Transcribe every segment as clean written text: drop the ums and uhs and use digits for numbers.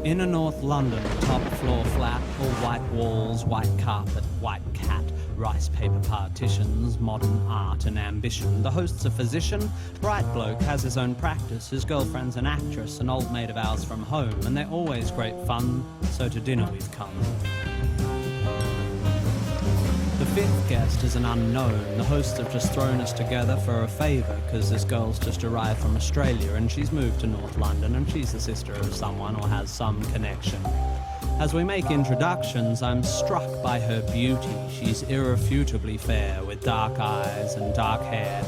Inner North London, top floor flat, all white walls, white carpet, white cat, rice paper partitions, modern art and ambition. The host's a physician, bright bloke, has his own practice, his girlfriend's an actress, an old mate of ours from home, and they're always great fun, so to dinner we've come. The fifth guest is an unknown. The hosts have just thrown us together for a favour, because this girl's just arrived from Australia and she's moved to North London and she's the sister of someone or has some connection. As we make introductions, I'm struck by her beauty. She's irrefutably fair, with dark eyes and dark hair.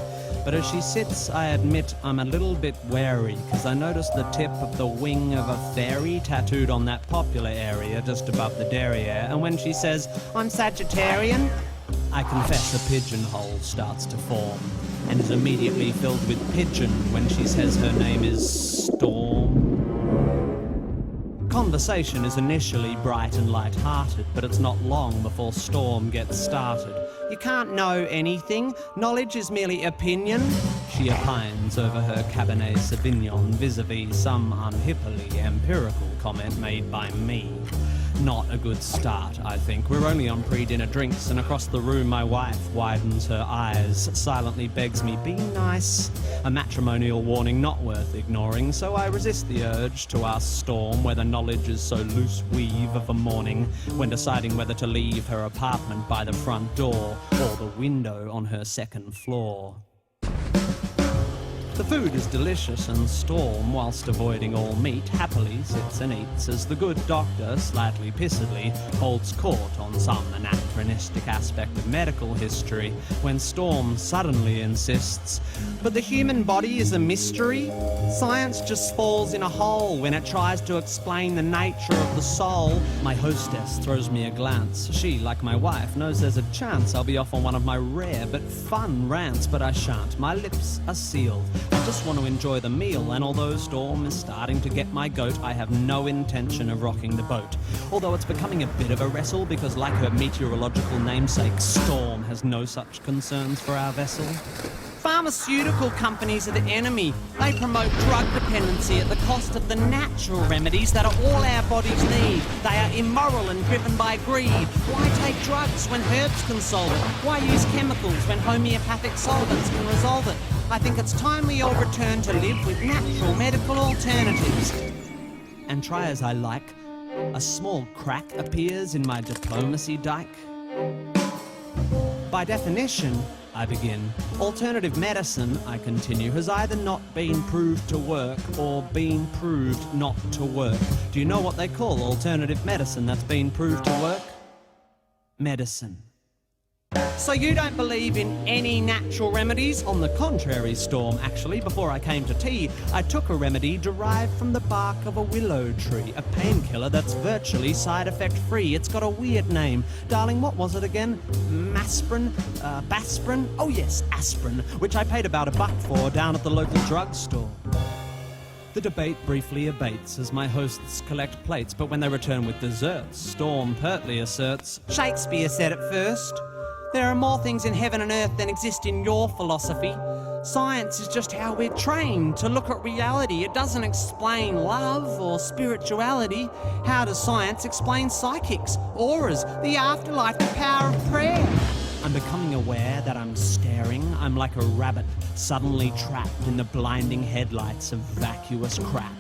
But as she sits, I admit I'm a little bit wary, because I notice the tip of the wing of a fairy tattooed on that popular area just above the derriere, and when she says, "I'm Sagittarian," I confess a pigeonhole starts to form, and is immediately filled with pigeon when she says her name is Storm. Conversation is initially bright and light-hearted, but it's not long before Storm gets started. "You can't know anything. Knowledge is merely opinion," she opines over her Cabernet Sauvignon vis-a-vis some unhippily empirical comment made by me. Not a good start, I think. We're only on pre-dinner drinks, and across the room my wife widens her eyes, silently begs me, "Be nice." A matrimonial warning not worth ignoring, so I resist the urge to ask Storm whether knowledge is so loose weave of a morning when deciding whether to leave her apartment by the front door or the window on her second floor. The food is delicious, and Storm, whilst avoiding all meat, happily sits and eats as the good doctor, slightly pissedly, holds court on some anachronistic aspect of medical history, when Storm suddenly insists, "But the human body is a mystery. Science just falls in a hole when it tries to explain the nature of the soul." My hostess throws me a glance. She, like my wife, knows there's a chance I'll be off on one of my rare but fun rants, but I shan't. My lips are sealed. I just want to enjoy the meal, and although Storm is starting to get my goat, I have no intention of rocking the boat. Although it's becoming a bit of a wrestle, because like her meteorological namesake, Storm has no such concerns for our vessel. Pharmaceutical companies are the enemy. They promote drug dependency at the cost of the natural remedies that are all our bodies need. They are immoral and driven by greed. Why take drugs when herbs can solve it? Why use chemicals when homeopathic solvents can resolve it? I think it's time we all return to live with natural medical alternatives. And try as I like, a small crack appears in my diplomacy dike. By definition, I begin, alternative medicine, I continue, has either not been proved to work or been proved not to work. Do you know what they call alternative medicine that's been proved to work? Medicine. So you don't believe in any natural remedies? On the contrary, Storm, actually, before I came to tea, I took a remedy derived from the bark of a willow tree, a painkiller that's virtually side-effect-free. It's got a weird name. Darling, what was it again? Masprin? Basprin? Oh yes, aspirin, which I paid about $1 for down at the local drugstore. The debate briefly abates as my hosts collect plates, but when they return with desserts, Storm pertly asserts, "Shakespeare said it first. There are more things in heaven and earth than exist in your philosophy. Science is just how we're trained to look at reality. It doesn't explain love or spirituality. How does science explain psychics, auras, the afterlife, the power of prayer?" I'm becoming aware that I'm staring. I'm like a rabbit suddenly trapped in the blinding headlights of vacuous crap.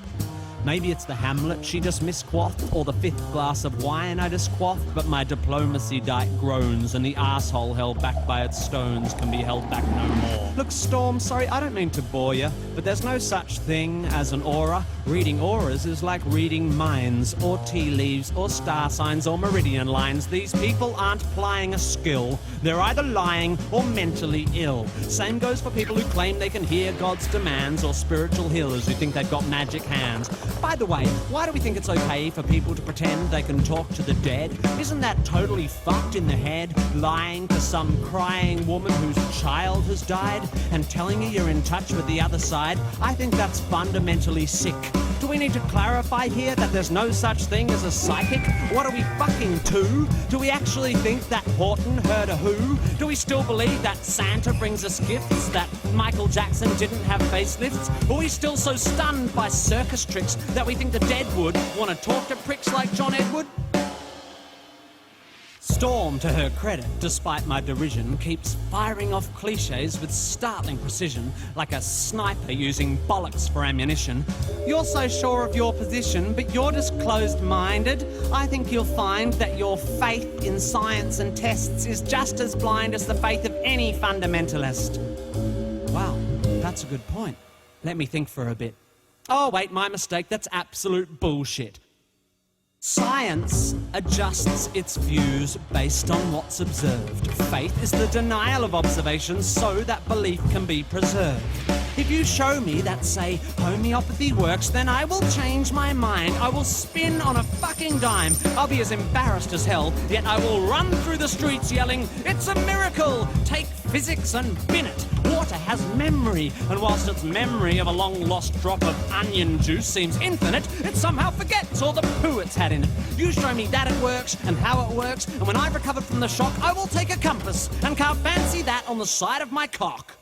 Maybe it's the Hamlet she just misquaffed, or the 5th glass of wine I just quaffed, but my diplomacy dike groans, and the arsehole held back by its stones can be held back no more. Look, Storm, sorry, I don't mean to bore you, but there's no such thing as an aura. Reading auras is like reading minds, or tea leaves, or star signs, or meridian lines. These people aren't plying a skill. They're either lying or mentally ill. Same goes for people who claim they can hear God's demands, or spiritual healers who think they've got magic hands. By the way, why do we think it's okay for people to pretend they can talk to the dead? Isn't that totally fucked in the head? Lying to some crying woman whose child has died and telling you you're in touch with the other side? I think that's fundamentally sick. Do we need to clarify here that there's no such thing as a psychic? What are we fucking to? Do we actually think that Horton heard a who? Do we still believe that Santa brings us gifts? That Michael Jackson didn't have facelifts? Are we still so stunned by circus tricks that we think the dead would want to talk to pricks like John Edward? Storm, to her credit, despite my derision, keeps firing off cliches with startling precision, like a sniper using bollocks for ammunition. You're so sure of your position, but you're just closed-minded. I think you'll find that your faith in science and tests is just as blind as the faith of any fundamentalist. Wow, that's a good point. Let me think for a bit. Oh, wait, my mistake. That's absolute bullshit. Science adjusts its views based on what's observed. Faith is the denial of observations so that belief can be preserved. If you show me that, say, homeopathy works, then I will change my mind. I will spin on a fucking dime. I'll be as embarrassed as hell, yet I will run through the streets yelling, "It's a miracle! Take physics and bin it! Water has memory, and whilst its memory of a long-lost drop of onion juice seems infinite, it somehow forgets all the poo it's had in it. You show me that it works, and how it works, and when I've recovered from the shock, I will take a compass and carve fancy that on the side of my cock."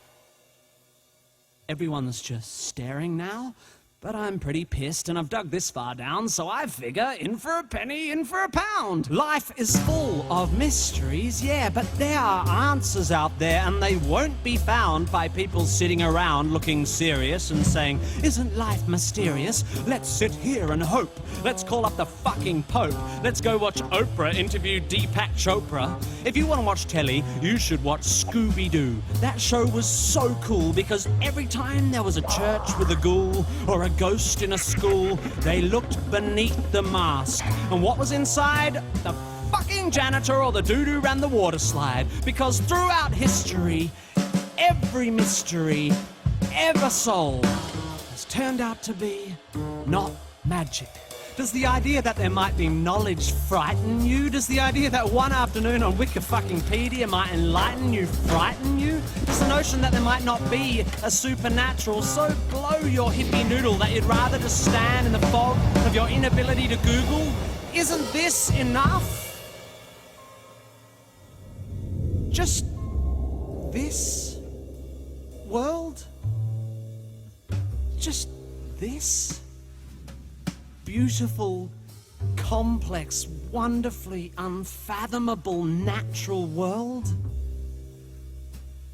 Everyone's just staring now, but I'm pretty pissed and I've dug this far down, so I figure in for a penny, in for a pound. Life is full of mysteries, yeah, but there are answers out there and they won't be found by people sitting around looking serious and saying, "Isn't life mysterious? Let's sit here and hope. Let's call up the fucking Pope. Let's go watch Oprah interview Deepak Chopra." If you want to watch telly, you should watch Scooby-Doo. That show was so cool because every time there was a church with a ghoul or a ghost in a school, they looked beneath the mask. And what was inside? The fucking janitor or the dude who ran the water slide. Because throughout history, every mystery ever solved has turned out to be not magic. Does the idea that there might be knowledge frighten you? Does the idea that one afternoon on Wikipedia might enlighten you frighten you? Does the notion that there might not be a supernatural so blow your hippie noodle that you'd rather just stand in the fog of your inability to Google? Isn't this enough? Just this world? Just this? Beautiful, complex, wonderfully unfathomable natural world?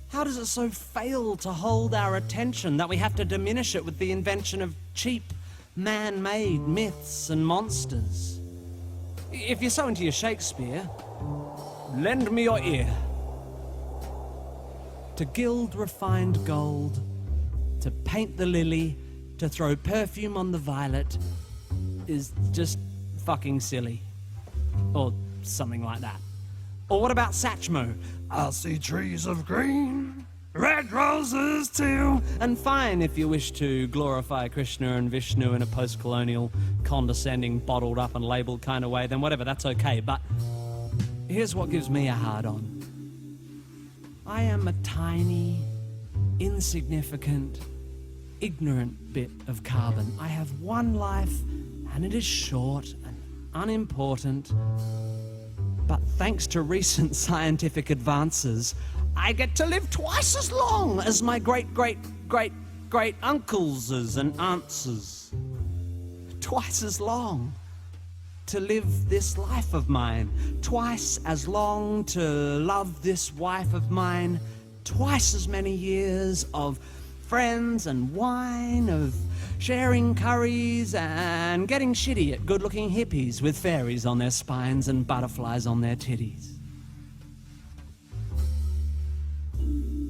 How does it so fail to hold our attention that we have to diminish it with the invention of cheap, man-made myths and monsters? If you're so into your Shakespeare, lend me your ear. To gild refined gold, to paint the lily, to throw perfume on the violet, is just fucking silly. Or something like that. Or what about Satchmo? "I'll see trees of green, red roses too." And fine if you wish to glorify Krishna and Vishnu in a post-colonial, condescending, bottled up and labelled kind of way, then whatever, that's okay. But here's what gives me a hard-on. I am a tiny, insignificant, ignorant bit of carbon. I have one life, and it is short and unimportant. But thanks to recent scientific advances, I get to live twice as long as my great-great-great-great-uncles and aunts. Twice as long to live this life of mine. Twice as long to love this wife of mine. Twice as many years of friends and wine, of sharing curries and getting shitty at good-looking hippies with fairies on their spines and butterflies on their titties.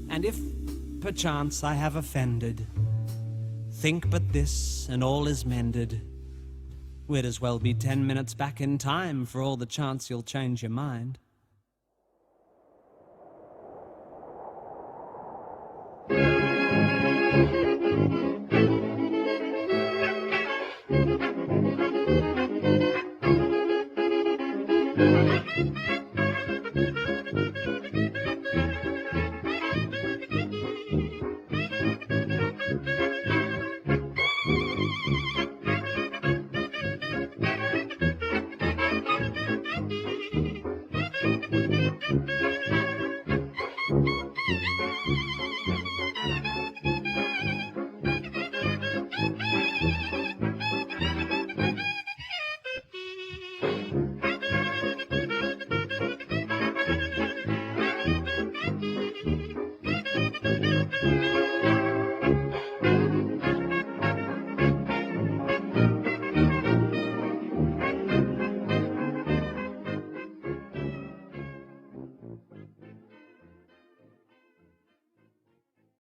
And if, perchance, I have offended, think but this and all is mended. We'd as well be 10 minutes back in time for all the chance you'll change your mind.